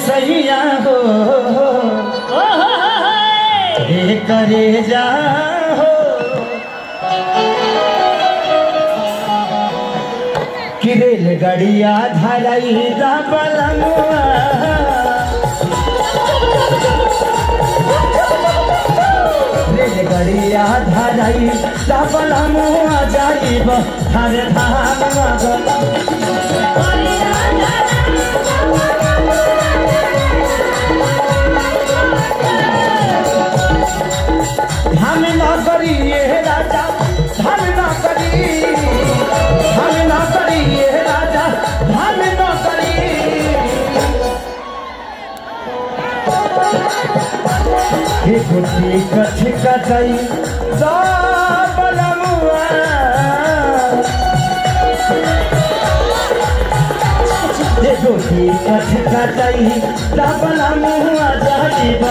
सैया हो करे जा हो कि रेलगाड़िया धराई दा बलमुआ रेलगाड़िया धराई दा बलमुआ जाइब हर हम ना करिए राजा हम ना करिए राजा हम ना करिए गुटी कछ कटई बलमुआ गुटी कछ कटई बलमुआ जाइब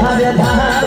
हर धाम